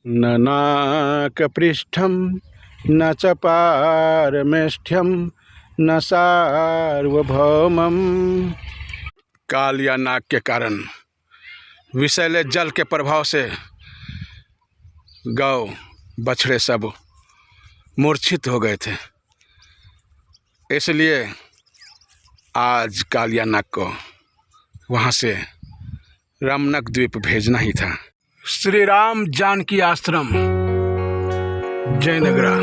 न नाकपृष्ठं न च पारमेष्ठ्यं न सार्वभौमम्। काल या नाग के कारण विषैले जल के प्रभाव से गौ बछड़े सब मूर्छित हो गए थे, इसलिए आज कालिया नाग को वहाँ से रमनक द्वीप भेजना ही था। श्री राम जानकी आश्रम, जयनगरा,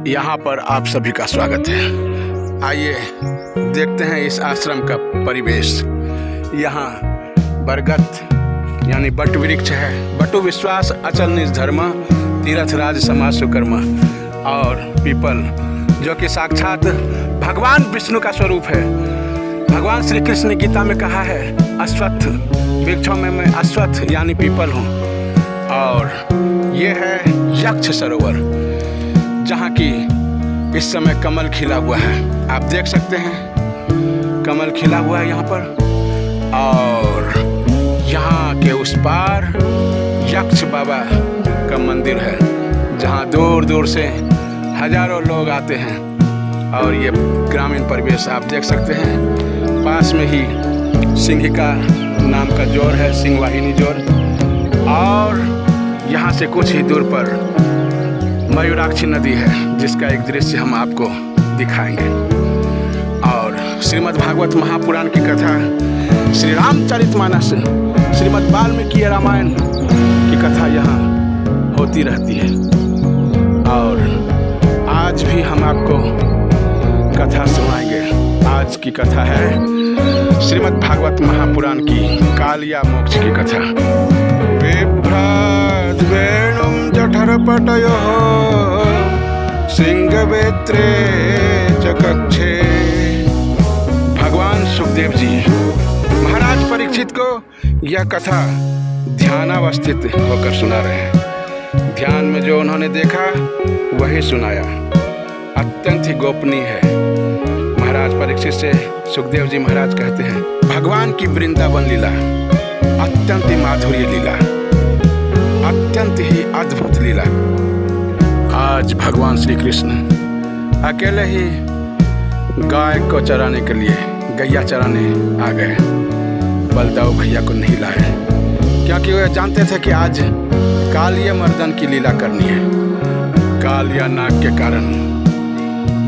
यहाँ पर आप सभी का स्वागत है। आइए देखते हैं इस आश्रम का परिवेश। यहाँ बरगद यानी बट वृक्ष है। बटु विश्वास अचल निज धर्म, तीर्थ राज समाज सुकर्म। और पीपल जो कि साक्षात भगवान विष्णु का स्वरूप है। भगवान श्री कृष्ण ने गीता में कहा है, अश्वत्थ वृक्षों में मैं अश्वत्थ यानी पीपल हूँ। और ये है यक्ष सरोवर, जहाँ की इस समय कमल खिला हुआ है। आप देख सकते हैं कमल खिला हुआ है यहाँ पर। और यहाँ के उस पार यक्ष बाबा का मंदिर है, जहाँ दूर दूर से हजारों लोग आते हैं। और ये ग्रामीण परिवेश आप देख सकते हैं। पास में ही सिंहिका नाम का जोर है, सिंहवाहिनी जोर। और यहाँ से कुछ ही दूर पर मयूराक्षी नदी है, जिसका एक दृश्य हम आपको दिखाएंगे। और श्रीमद् भागवत महापुराण की कथा, श्री रामचरितमानस, श्रीमद् वाल्मीकि रामायण की कथा यहाँ होती रहती है। और आज भी हम आपको कथा सुनाएंगे। आज की कथा है श्रीमद् भागवत महापुराण की कालिया मोक्ष की कथा। बिभ्राज वेणुं जठरपटयोः सिंहवेत्रे च कक्षे। भगवान सुखदेव जी महाराज परीक्षित को यह कथा ध्यानावस्थित होकर सुना रहे हैं। ध्यान में जो उन्होंने देखा वही सुनाया। अत्यंत ही गोपनीय है। महाराज परीक्षित से सुखदेव जी महाराज कहते हैं, भगवान की वृंदावन लीला अत्यंत ही माधुर्य लीला, अत्यंत ही अद्भुत लीला। आज भगवान श्री कृष्ण अकेले ही गाय को चराने के लिए, गैया चराने आ गए। बलदाऊ भैया को नहीं लाए, क्योंकि वे जानते थे कि आज कालिया मर्दन की लीला करनी है। कालिया नाग के कारण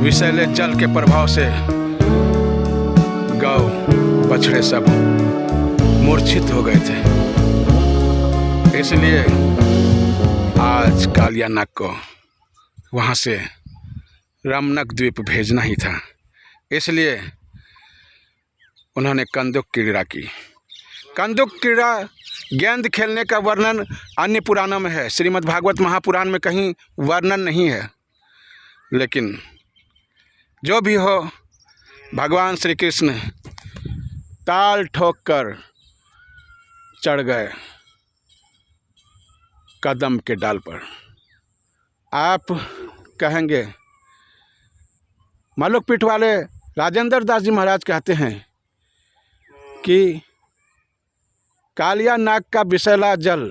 विषैले जल के प्रभाव से गौ बछड़े सब मूर्छित हो गए थे, इसलिए आज कालिया नाग को वहाँ से रमनक द्वीप भेजना ही था। इसलिए उन्होंने कंदुक क्रीड़ा की। कंदुक क्रीड़ा गेंद खेलने का वर्णन अन्य पुराणों में है, श्रीमद् भागवत महापुराण में कहीं वर्णन नहीं है। लेकिन जो भी हो, भगवान श्री कृष्ण ताल ठोक कर चढ़ गए कदम के डाल पर। आप कहेंगे, मलुकपीठ वाले राजेंद्र दास जी महाराज कहते हैं कि कालिया नाग का विषैला जल,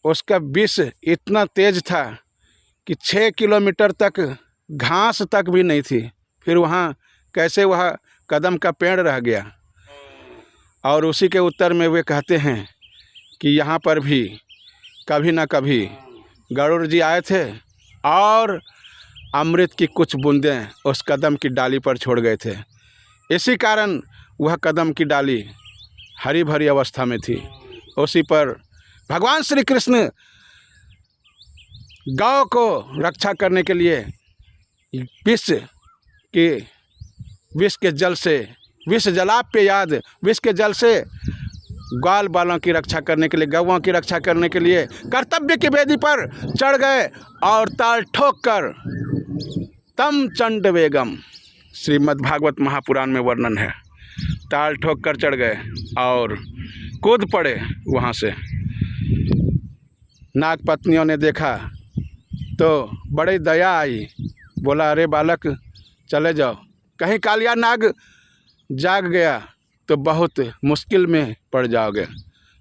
उसका विष इतना तेज था कि 6 किलोमीटर तक घास तक भी नहीं थी। फिर वहाँ कैसे वह कदम का पेड़ रह गया। और उसी के उत्तर में वे कहते हैं कि यहाँ पर भी कभी ना कभी गरुड़ जी आए थे और अमृत की कुछ बूंदें उस कदम की डाली पर छोड़ गए थे। इसी कारण वह कदम की डाली हरी भरी अवस्था में थी। उसी पर भगवान श्री कृष्ण गौ को रक्षा करने के लिए विष के जल से, विष जलाप्य याद, विष के जल से ग्वाल बालों की रक्षा करने के लिए, गौओं की रक्षा करने के लिए कर्तव्य की वेदी पर चढ़ गए और ताल ठोक कर तम चंड वेगम, श्रीमद् भागवत महापुराण में वर्णन है। ताल ठोक कर चढ़ गए और कूद पड़े वहाँ से। नाग पत्नियों ने देखा तो बड़ी दया आई, बोला, अरे बालक चले जाओ, कहीं कालिया नाग जाग गया तो बहुत मुश्किल में पड़ जाओगे।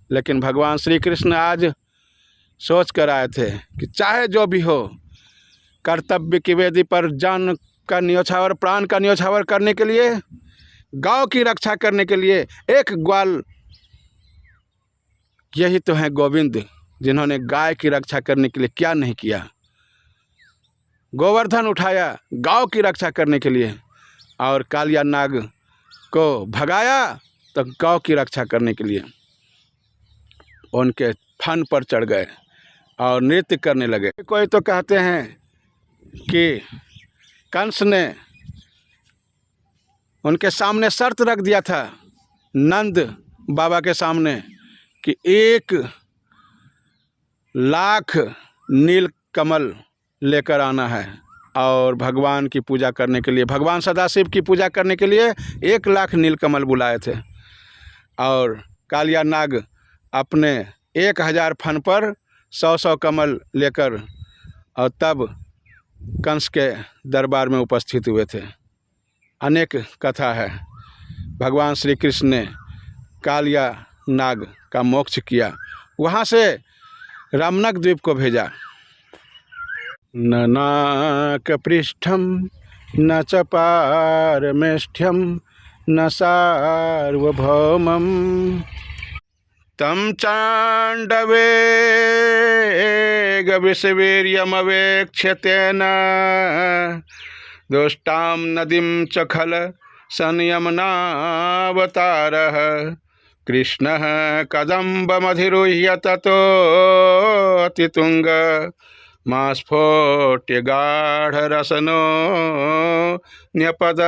लेकिन भगवान श्री कृष्ण आज सोच कर आए थे कि चाहे जो भी हो, कर्तव्य की वेदी पर जान का न्योछावर, प्राण का न्योछावर करने के लिए, गांव की रक्षा करने के लिए एक ग्वाल, यही तो है गोविंद, जिन्होंने गाय की रक्षा करने के लिए क्या नहीं किया। गोवर्धन उठाया गांव की रक्षा करने के लिए, और कालिया नाग को भगाया तो गांव की रक्षा करने के लिए। उनके फन पर चढ़ गए और नृत्य करने लगे। कोई तो कहते हैं कि कंस ने उनके सामने शर्त रख दिया था, नंद बाबा के सामने, कि 1,00,000 नील कमल लेकर आना है और भगवान की पूजा करने के लिए, भगवान सदाशिव की पूजा करने के लिए 1,00,000 नील कमल बुलाए थे। और कालिया नाग अपने 1,000 फन पर 100 कमल लेकर और तब कंस के दरबार में उपस्थित हुए थे। अनेक कथा है। भगवान श्री कृष्ण ने कालिया नाग का मोक्ष किया, वहाँ से रमनक द्वीप को भेजा। न नाक पृष्ठम न च पारमेष्ठ्यम न सार्वभौमम तम चांडवेग विषवीर्यमवेक्ष्यतेन दुष्टां नदीं च खल संयमनावतारः कृष्णः कदम्बमधिरुह्य ततोऽतितुङ्ग मास्फोट्य गाढरसनो न्यपदद्विशोदे।